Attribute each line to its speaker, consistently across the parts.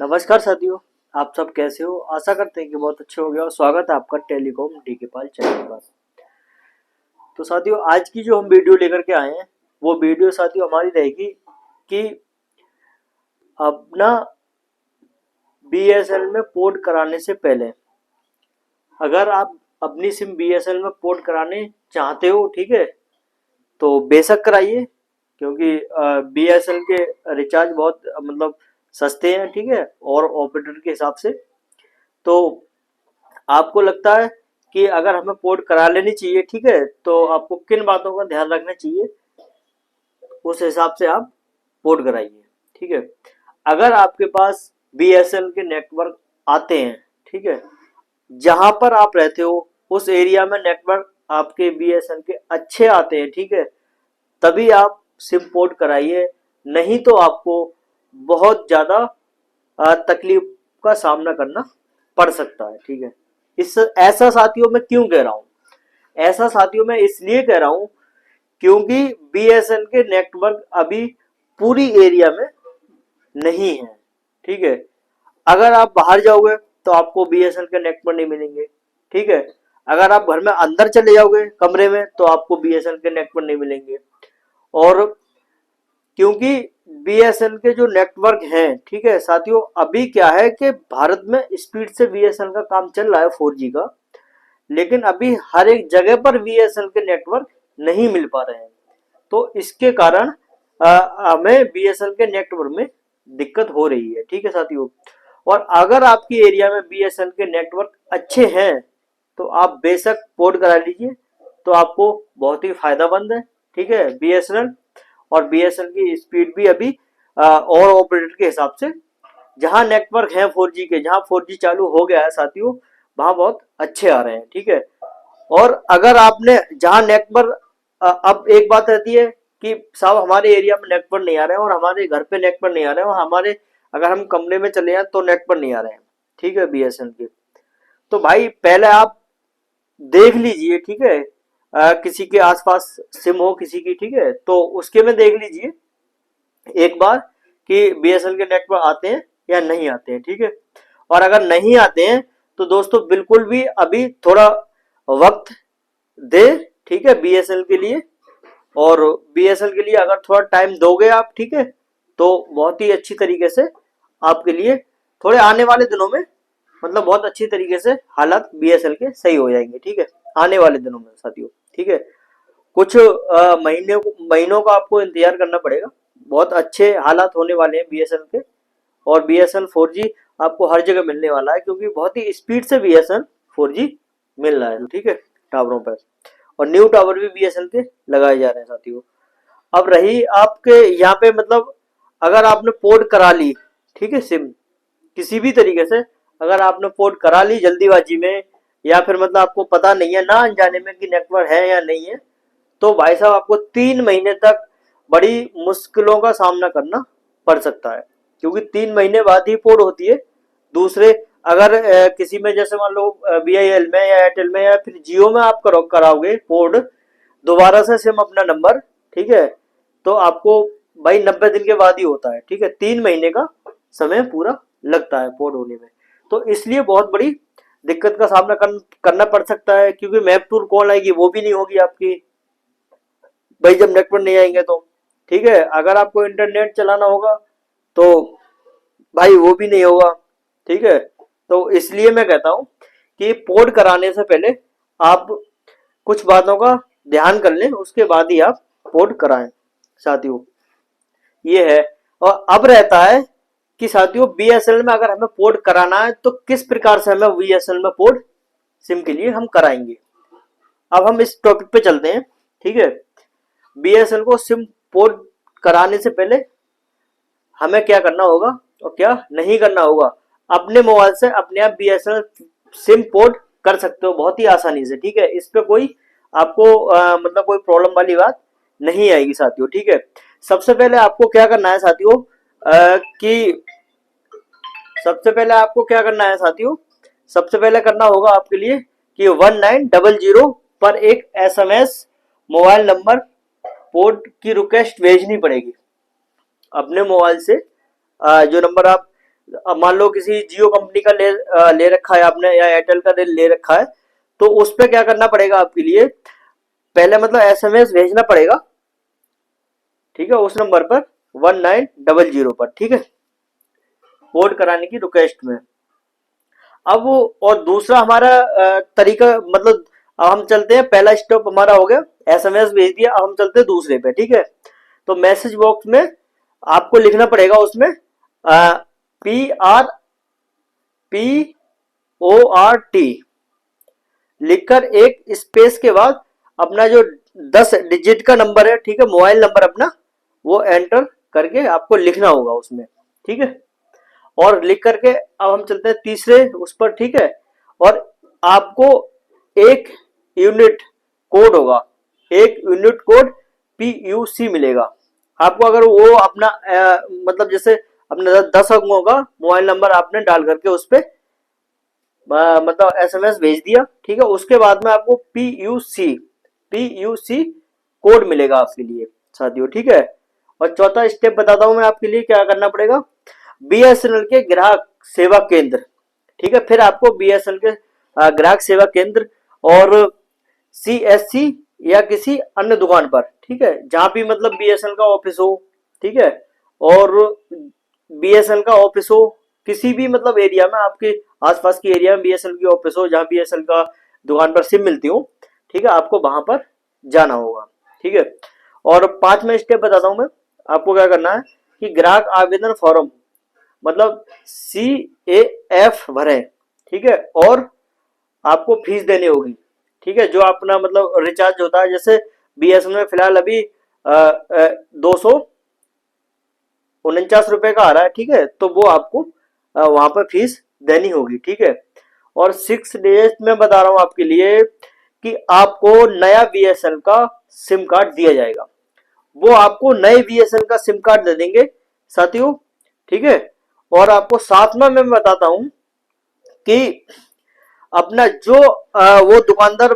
Speaker 1: नमस्कार साथियों। आप सब कैसे हो? आशा करते हैं कि बहुत अच्छे हो गया और स्वागत है आपका टेलीकॉम डीके पाल चैनल पर। तो साथियों, आज की जो हम वीडियो लेकर के आए हैं वो वीडियो साथियों हमारी रहेगी कि अपना बीएसएनएल में पोर्ट कराने से पहले अगर आप अपनी सिम बीएसएनएल में पोर्ट कराने चाहते हो, ठीक है, तो बेशक कराइए, क्योंकि बीएसएनएल के रिचार्ज बहुत मतलब सस्ते हैं, ठीक है, और ऑपरेटर के हिसाब से। तो आपको लगता है कि अगर हमें पोर्ट करा लेनी चाहिए, ठीक है, तो आपको किन बातों का ध्यान रखना चाहिए, उस हिसाब से आप पोर्ट कराइए, ठीक है। अगर आपके पास बीएसएनएल के नेटवर्क आते हैं, ठीक है, जहां पर आप रहते हो उस एरिया में नेटवर्क आपके बीएसएनएल के अच्छे आते हैं, ठीक है, तभी आप सिम पोर्ट कराइए, नहीं तो आपको बहुत ज्यादा तकलीफ का सामना करना पड़ सकता है, ठीक है। इस ऐसा साथियों मैं क्यों कह रहा हूं? ऐसा साथियों मैं इसलिए कह रहा हूं क्योंकि बीएसएनएल के नेटवर्क अभी पूरी एरिया में नहीं है, ठीक है। अगर आप बाहर जाओगे तो आपको बीएसएनएल के नेटवर्क नहीं मिलेंगे, ठीक है। अगर आप घर में अंदर चले जाओगे कमरे में तो आपको बीएसएनएल के नेटवर्क नहीं मिलेंगे। और क्योंकि बीएसएनएल के जो नेटवर्क हैं, ठीक है साथियों, अभी क्या है कि भारत में स्पीड से बीएसएनएल का काम चल रहा है 4G का, लेकिन अभी हर एक जगह पर बीएसएनएल के नेटवर्क नहीं मिल पा रहे हैं। तो इसके कारण हमें बीएसएनएल के नेटवर्क में दिक्कत हो रही है, ठीक है साथियों। और अगर आपकी एरिया में बीएसएनएल के नेटवर्क अच्छे हैं तो आप बेशक पोर्ट करा लीजिए, तो आपको बहुत ही फायदामंद है, ठीक है, बीएसएनएल। और बीएसएनएल की स्पीड भी अभी और ऑपरेटर के हिसाब से जहां नेटवर्क है 4G के, जहां 4G चालू हो गया है साथियों, वहां बहुत अच्छे आ रहे हैं, ठीक है। और अगर आपने जहां नेटवर्क अब एक बात रहती है कि साहब हमारे एरिया में नेटवर्क नहीं आ रहे हैं और हमारे घर पे नेटवर्क नहीं आ रहे हैं और हमारे अगर हम कमरे में चले जाए तो नेटवर्क नहीं आ रहे हैं, ठीक है, बीएसएनएल के। तो भाई पहले आप देख लीजिए, ठीक है, किसी के आसपास सिम हो किसी की, ठीक है, तो उसके में देख लीजिए एक बार कि बीएसएनएल के नेटवर्क आते हैं या नहीं आते हैं, ठीक है। और अगर नहीं आते हैं तो दोस्तों बिल्कुल भी अभी थोड़ा वक्त दे, ठीक है, बीएसएनएल के लिए। और बीएसएनएल के लिए अगर थोड़ा टाइम दोगे आप, ठीक है, तो बहुत ही अच्छी तरीके से आपके लिए थोड़े आने वाले दिनों में मतलब बहुत अच्छी तरीके से हालात बीएसएनएल के सही हो जाएंगे, ठीक है, आने वाले दिनों में साथियों, ठीक है। कुछ महीनों का आपको इंतजार करना पड़ेगा, बहुत अच्छे हालात होने वाले हैं बीएसएनएल के। और बीएसएनएल 4G आपको हर जगह मिलने वाला है, क्योंकि बहुत ही स्पीड से बीएसएनएल 4G मिल रहा है, ठीक है, टावरों पर। और न्यू टावर भी बीएसएनएल के लगाए जा रहे हैं साथियों। अब रही आपके यहाँ पे मतलब अगर आपने पोर्ट करा ली, ठीक है, सिम किसी भी तरीके से अगर आपने पोर्ट करा ली जल्दीबाजी में, या फिर मतलब आपको पता नहीं है ना अनजाने में कि नेटवर्क है या नहीं है, तो भाई साहब आपको 3 महीने तक बड़ी मुश्किलों का सामना करना पड़ सकता है, क्योंकि 3 महीने बाद ही पोर्ट होती है। दूसरे अगर किसी में जैसे मान लो बीआईएल में या एयरटेल में या फिर जियो में आप कराओगे पोर्ट दोबारा से सिम अपना नंबर, ठीक है, तो आपको भाई 90 दिन के बाद ही होता है, ठीक है, 3 महीने का समय पूरा लगता है पोर्ट होने में। तो इसलिए बहुत बड़ी दिक्कत का सामना करना पड़ सकता है, क्योंकि मैप टूर कॉल आएगी वो भी नहीं होगी आपकी भाई जब नेटवर्क नहीं आएंगे तो, ठीक है। अगर आपको इंटरनेट चलाना होगा तो भाई वो भी नहीं होगा, ठीक है। तो इसलिए मैं कहता हूं कि पोर्ट कराने से पहले आप कुछ बातों का ध्यान कर लें, उसके बाद ही आप पोर्ट कराएं साथियों, ये है। और अब रहता है कि साथियों बीएसएनएल में अगर हमें पोर्ट कराना है तो किस प्रकार से हमें बीएसएनएल में पोर्ट सिम के लिए हम कराएंगे। अब हम इस टॉपिक पे चलते हैं, ठीक है। बीएसएनएल को सिम पोर्ट कराने से पहले हमें क्या करना होगा और क्या नहीं करना होगा। अपने मोबाइल से अपने आप बीएसएनएल सिम पोर्ट कर सकते हो बहुत ही आसानी से, ठीक है। इस पे कोई आपको मतलब कोई प्रॉब्लम वाली बात नहीं आएगी साथियों, ठीक है। सबसे पहले आपको क्या करना है साथियों कि सबसे पहले आपको क्या करना है साथियों, सबसे पहले करना होगा आपके लिए कि 1900 पर एक एसएमएस मोबाइल नंबर पोर्ट की रिक्वेस्ट भेजनी पड़ेगी। अपने मोबाइल से जो नंबर आप अब मान लो किसी जियो कंपनी का ले रखा है आपने, या एयरटेल का ले रखा है, तो उस पे क्या करना पड़ेगा आपके लिए, पहले मतलब एसएमएस भेजना पड़ेगा, ठीक है, उस नंबर पर 1900 पर, ठीक है, पोर्ट कराने की रिक्वेस्ट में। अब वो, और दूसरा हमारा तरीका, मतलब अब हम चलते हैं, पहला स्टेप हमारा हो गया, एसएमएस भेज दिया, अब हम चलते हैं दूसरे पे, ठीक है। तो मैसेज बॉक्स में आपको लिखना पड़ेगा उसमें PRPORT लिखकर एक स्पेस के बाद अपना जो 10 डिजिट का नंबर है, ठीक है, मोबाइल नंबर अपना, वो एंटर करके आपको लिखना होगा उसमें, ठीक है। और लिख करके अब हम चलते हैं तीसरे उस पर, ठीक है। और आपको एक यूनिट कोड होगा, एक यूनिट कोड PUC मिलेगा आपको, अगर वो अपना मतलब जैसे अपने 10 अंकों का मोबाइल नंबर आपने डाल करके उस पर मतलब एसएमएस भेज दिया, ठीक है। उसके बाद में आपको PUC कोड मिलेगा आपके लिए साथियों, ठीक है। और चौथा स्टेप बताता हूं मैं आपके लिए, क्या करना पड़ेगा, BSNL के ग्राहक सेवा केंद्र, ठीक है, फिर आपको BSNL के ग्राहक सेवा केंद्र और CSC या किसी अन्य दुकान पर, ठीक है, जहां भी मतलब BSNL का ऑफिस हो, ठीक है, और BSNL का ऑफिस हो किसी भी मतलब एरिया में, आपके आसपास की एरिया में BSNL की ऑफिस हो, जहां BSNL का दुकान पर सिम मिलती हो, ठीक है, आपको वहां पर जाना होगा, ठीक है। और 5वां स्टेप बताता हूं मैं आपको, क्या करना है कि ग्राहक आवेदन फॉर्म मतलब CAF भरें, ठीक है, और आपको फीस देनी होगी, ठीक है, जो अपना मतलब रिचार्ज होता है, जैसे BSNL में फिलहाल अभी 249 रुपए का आ रहा है, ठीक है, तो वो आपको वहां पर फीस देनी होगी, ठीक है। और 6 डेज में बता रहा हूं आपके लिए कि आपको नया BSNL का सिम कार्ड दिया जाएगा, वो आपको नए BSNL का सिम कार्ड दे देंगे साथियों, ठीक है। और आपको साथ में मैं बताता हूं कि अपना जो वो दुकानदार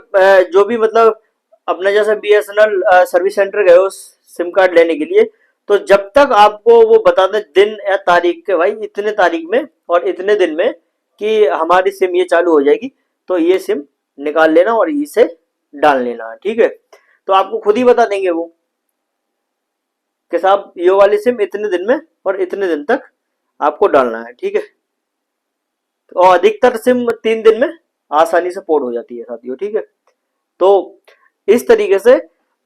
Speaker 1: जो भी मतलब अपने जैसे BSNL सर्विस सेंटर गए हो सिम कार्ड लेने के लिए, तो जब तक आपको वो बता दें दिन या तारीख के, भाई इतने तारीख में और इतने दिन में कि हमारी सिम ये चालू हो जाएगी, तो ये सिम निकाल लेना और इसे डाल लेना, ठीक है। तो आपको खुद ही बता देंगे वो कि साहब ये वाली सिम इतने दिन में और इतने दिन तक आपको डालना है, ठीक है। और अधिकतर सिम 3 दिन में आसानी से पोर्ट हो जाती है साथियों, ठीक है। तो इस तरीके से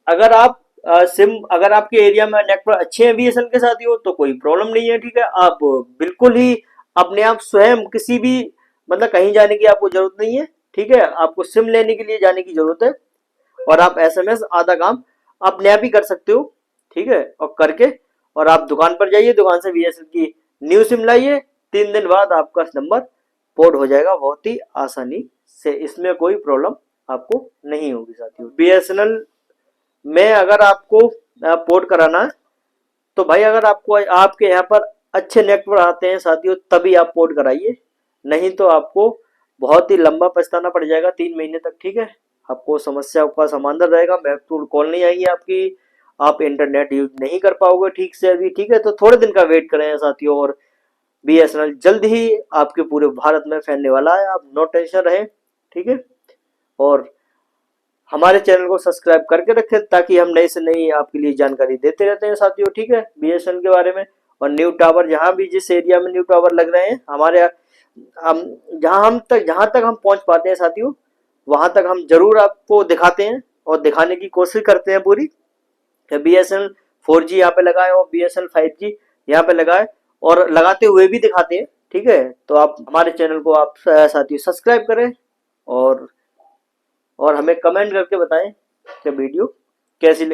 Speaker 1: अगर आप सिम, अगर आपके एरिया में नेटवर्क अच्छे हैं BSNL के साथियों, तो कोई प्रॉब्लम नहीं है, ठीक है। आप बिल्कुल ही अपने आप स्वयं किसी भी मतलब कहीं जाने की आपको जरूरत नहीं है, ठीक है, आपको सिम लेने के लिए जाने की जरूरत है, और आप SMS आधा काम अपने आप ही कर सकते हो, ठीक है। और करके और आप दुकान पर जाइए, दुकान से BSNL की न्यू सिम लाइए, 3 दिन बाद आपका नंबर पोर्ट हो जाएगा बहुत ही आसानी से, इसमें कोई प्रॉब्लम आपको नहीं होगी साथियों। BSNL में अगर आपको पोर्ट कराना है, तो भाई अगर आपको आपके यहाँ पर अच्छे नेटवर्क आते हैं साथियों, तभी आप पोर्ट कराइए, नहीं तो आपको बहुत ही लंबा पछताना पड़ जाएगा 3 महीने तक, ठीक है। आपको समस्या का समाधान रहेगा, महत्वपूर्ण कॉल नहीं आएगी आपकी, आप इंटरनेट यूज नहीं कर पाओगे ठीक से अभी, ठीक है। तो थोड़े दिन का वेट करें साथियों, और BSNL जल्द ही आपके पूरे भारत में फैलने वाला है, आप नो टेंशन रहें, ठीक है। और हमारे चैनल को सब्सक्राइब करके रखें, ताकि हम नई से नई आपके लिए जानकारी देते रहते हैं साथियों, ठीक है, BSNL के बारे में। और न्यू टावर, जहां भी जिस एरिया में न्यू टावर लग रहे हैं हमारे, हम जहां तक हम पहुंच पाते हैं साथियों, वहां तक हम जरूर आपको दिखाते हैं और दिखाने की कोशिश करते हैं पूरी, BSNL 4G यहाँ पे लगाए और BSNL 5G यहाँ पे लगाए, और लगाते हुए भी दिखाते हैं, ठीक है। तो आप हमारे चैनल को आप साथियों सब्सक्राइब करें, और हमें कमेंट करके बताएं कि वीडियो कैसी लगी।